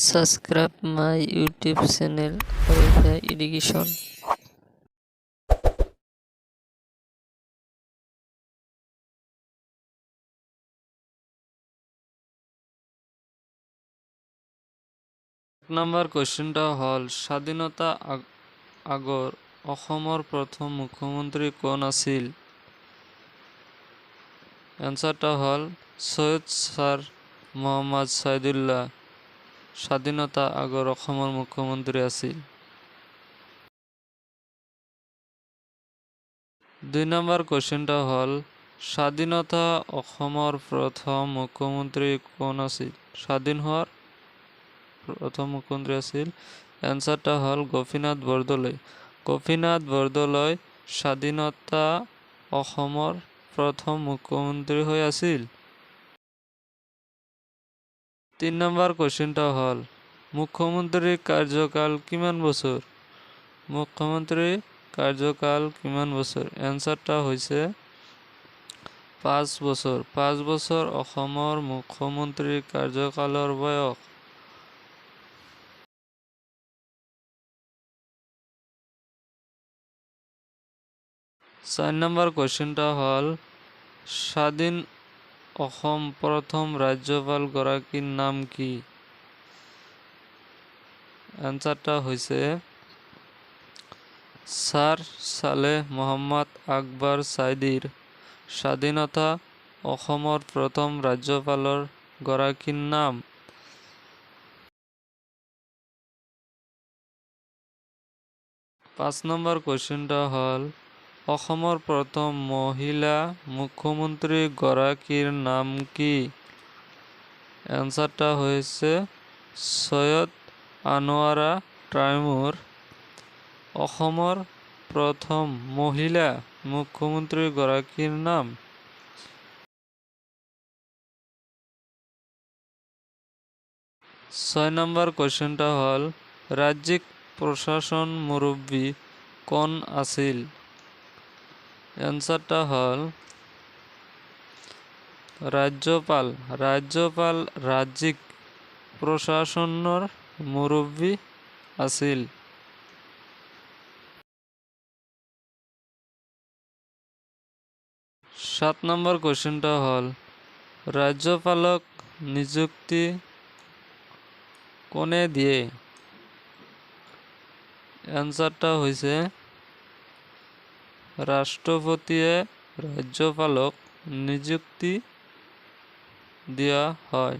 Subscribe my YouTube channel Arifia Education. নম্বৰ কোৱেশ্চনটা হ'ল স্বাধীনতা আগৰ অসমৰ প্ৰথম মুখ্যমন্ত্ৰী কোন আছিল? এনসাৰটা হ'ল সৈয়দ ছাৰ মোহাম্মদ ছাইদুল্লাহ স্বাধীনতা আগৰ অসমৰ মুখ্যমন্ত্ৰী আছিল। 2 নম্বৰ কোৱেশ্চনটা হ'ল স্বাধীনতা অসমৰ প্ৰথম মুখ্যমন্ত্ৰী কোন আছিল? স্বাধীন হোৱাৰ প্ৰথম মুখ্যমন্ত্ৰী আছিল এনসাৰটা হল গোপীনাথ বৰদলৈ। গোপীনাথ বৰদলৈ স্বাধীনতা অসমৰ প্ৰথম মুখ্যমন্ত্ৰী হৈ আছিল। 3 নম্বৰ কোৱেশ্চনটা হল মুখ্যমন্ত্ৰীৰ কাৰ্যকাল কিমান বছৰ? মুখ্যমন্ত্ৰীৰ কাৰ্যকাল কিমান বছৰ? এনসাৰটা হৈছে 5 বছৰ। 5 বছৰ অসমৰ মুখ্যমন্ত্ৰীৰ কাৰ্যকালৰ বয়স। 4 নম্বৰ কোৱেশ্চনটা হ'ল স্বাধীন অসম প্ৰথম ৰাজ্যপাল গৰাকীৰ নাম কি? এনসাৰটা হৈছে ছাৰ ছালেহ মহম্মদ আকবৰ ছাইদিৰ স্বাধীনতা অসমৰ প্ৰথম ৰাজ্যপালৰ গৰাকীৰ নাম। 5 নম্বৰ কোৱেশ্চনটা হ'ল অসমৰ প্ৰথম মহিলা মুখ্যমন্ত্ৰী গৰাকীৰ নাম কি? এনসাৰটা হৈছে সৈয়দ আনোৱাৰা তৈমুৰ অসমৰ প্ৰথম মহিলা মুখ্যমন্ত্ৰী গৰাকীৰ নাম। 6 নম্বৰ কোৱেশ্চনটা হ'ল ৰাজ্যিক প্ৰশাসন মুৰব্বী কোন আছিল? এনসাৰটা হল ৰাজ্যপাল। ৰাজ্যপাল ৰাজ্যিক প্ৰশাসনৰ মুৰব্বী আছিল। 7 নম্বৰ কোৱেশ্চনটা হ'ল ৰাজ্যপালক নিযুক্তি কোনে দিয়ে? এনসাৰটা হৈছে ৰাষ্ট্ৰপতিয়ে ৰাজ্যপালক নিযুক্তি দিয়া হয়।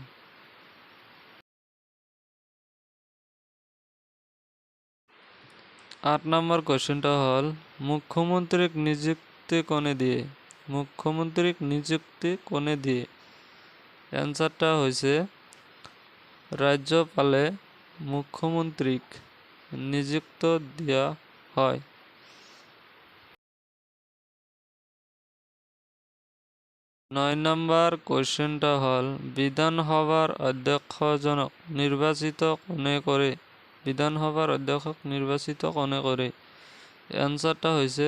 8 নম্বৰ কোৱেশ্চনটা হ'ল মুখ্যমন্ত্ৰীক নিযুক্তি কোনে দিয়ে? মুখ্যমন্ত্ৰীক নিযুক্তি কোনে দিয়ে? এনসাৰটা হৈছে ৰাজ্যপালে মুখ্যমন্ত্ৰীক নিযুক্তি দিয়া হয়। 9 নম্বৰ কোৱেশ্চনটা হ'ল বিধানসভাৰ অধ্যক্ষজনক নিৰ্বাচিত কোনে কৰে? বিধানসভাৰ অধ্যক্ষক নিৰ্বাচিত কোনে কৰে? এনসাৰটা হৈছে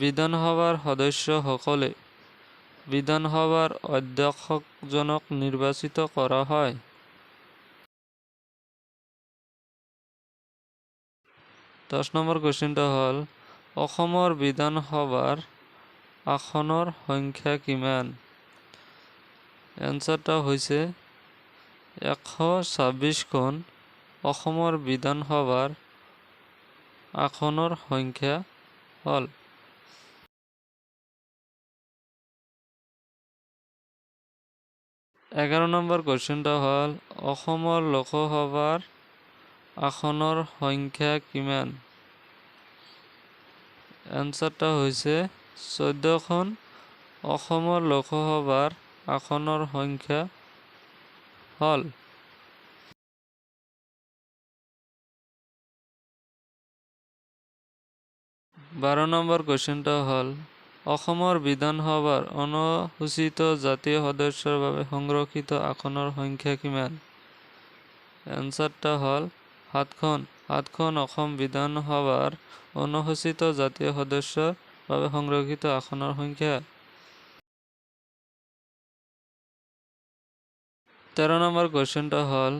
বিধানসভাৰ সদস্যসকলে বিধানসভাৰ অধ্যক্ষজনক নিৰ্বাচিত কৰা হয়। 10 নম্বৰ কোৱেশ্চনটা হ'ল অসমৰ বিধানসভাৰ আসনৰ সংখ্যা কিমান? এনসাৰটা হৈছে 126খন। অসমৰ বিধানসভাৰ আসনৰ সংখ্যা হ'ল 11 নম্বৰ কোৱেশ্চনটা হ'ল অসমৰ লোকসভাৰ আসনৰ সংখ্যা কিমান? এনসাৰটা হৈছে 14খন। অসমৰ লোকসভাৰ আসনৰ সংখ্যা হ'ল 12 নম্বৰ কোৱেশ্চনটা হ'ল অসমৰ বিধানসভাৰ অনুসূচিত জাতি সদস্যৰ বাবে সংৰক্ষিত আসনৰ সংখ্যা কিমান? এনসাৰটা হ'ল 7খন। 7খন অসম বিধানসভাৰ অনুসূচিত জাতীয় সদস্যৰ বাবে সংৰক্ষিত আসনৰ সংখ্যা। 13 নম্বৰ কোৱেশ্চনটা হ'ল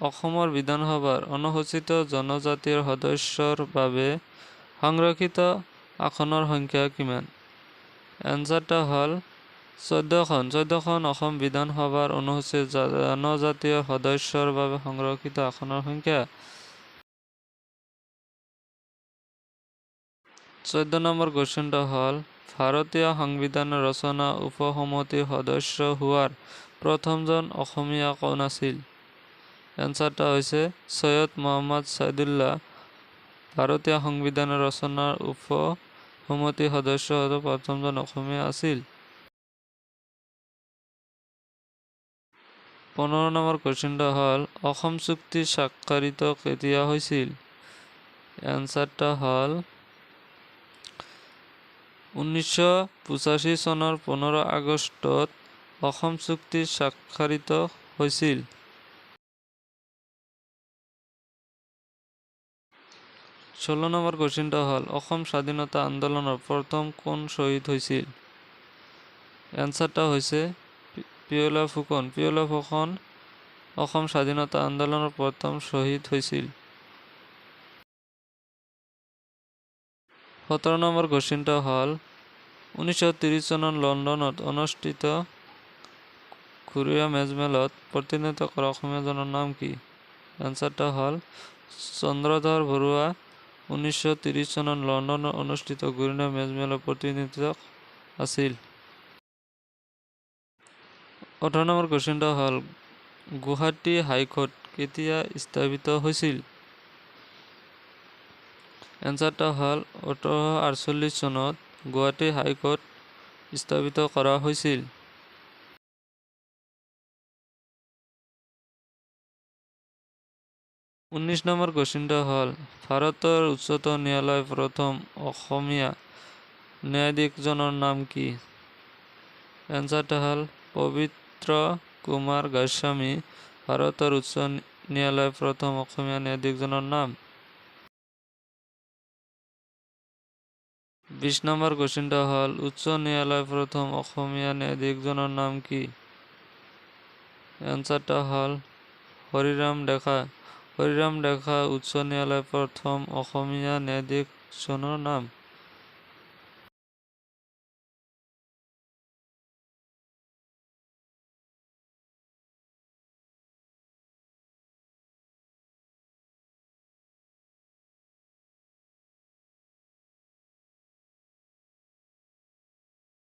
অসমৰ বিধানসভাৰ অনুসূচিত জনজাতিৰ সদস্যৰ বাবে সংৰক্ষিত আসনৰ সংখ্যা কিমান? এনচাৰটা হ'ল 14খন। 14খন অসম বিধানসভাৰ অনুসূচিত জনজাতীয় সদস্যৰ বাবে সংৰক্ষিত আসনৰ সংখ্যা। 14 নম্বৰ কুৱেশ্যনটা হ'ল ভাৰতীয় সংবিধান ৰচনা উপসমিতিৰ সদস্য হোৱাৰ প্ৰথমজন অসমীয়া কোন আছিল? এনচাৰটা হৈছে সৈয়দ মহম্মদ ছাইদুল্লাহ। ভাৰতীয় সংবিধান ৰচনাৰ উপসমিতিৰ সদস্য হোৱা প্ৰথমজন অসমীয়া আছিল। 15 নম্বৰ কুৱেশ্যনটা হ'ল অসম চুক্তি স্বাক্ষৰিত কেতিয়া হৈছিল? এনচাৰটা হ'ল 1985 চনৰ 15 আগষ্টত অসম চুক্তি স্বাক্ষৰিত হৈছিল। 16 নম্বৰ কুৱেশ্যনটা হ'ল অসম স্বাধীনতা আন্দোলনৰ প্ৰথম কোন শ্বহীদ হৈছিল? এনচাৰটা হৈছে পিয়লা ফুকন। পিয়লা ফুকন অসম স্বাধীনতা আন্দোলনৰ প্ৰথম শ্বহীদ হৈছিল। 17 নম্বৰ কুৱেশ্যনটা হ'ল 1930 চনত লণ্ডনত অনুষ্ঠিত ঘূৰ্ণীয় মেজমেলত প্ৰতিনিধিত্ব কৰা অসমীয়াজনৰ নাম কি? এনচাৰটা হ'ল চন্দ্ৰধৰ বৰুৱা। 1930 চনত লণ্ডনত অনুষ্ঠিত ঘূৰ্ণীয় মেজমেলৰ প্ৰতিনিধিত্ব আছিল। 18 নম্বৰ কুৱেশ্যনটা হ'ল গুৱাহাটী হাইকোৰ্ট কেতিয়া স্থাপিত হৈছিল? এনচাৰটা হ'ল 1848 চনত গুৱাহাটী হাইকোৰ্ট স্থাপিত কৰা হৈছিল। 19 নম্বৰ কুৱেশ্যনটা হ'ল ভাৰতৰ উচ্চতম ন্যায়ালয়ৰ প্ৰথম অসমীয়া ন্যায়াধীশজনৰ নাম কি? এনচাৰটা হ'ল পবিত্ৰ কুমাৰ গোস্বামী। ভাৰতৰ উচ্চ ন্যায়ালয়ৰ প্ৰথম অসমীয়া ন্যায়াধীশজনৰ নাম। 20 নম্বৰ কুৱেশ্যনটা হ'ল উচ্চ ন্যায়ালয়ৰ প্ৰথম অসমীয়া ন্যায়াধীশজনৰ নাম কি? এনচাৰটা হ'ল হৰিৰাম ডেকা। হৰিৰাম ডেকা উচ্চ ন্যায়ালয়ৰ প্ৰথম অসমীয়া ন্যায়াধীশজনৰ নাম।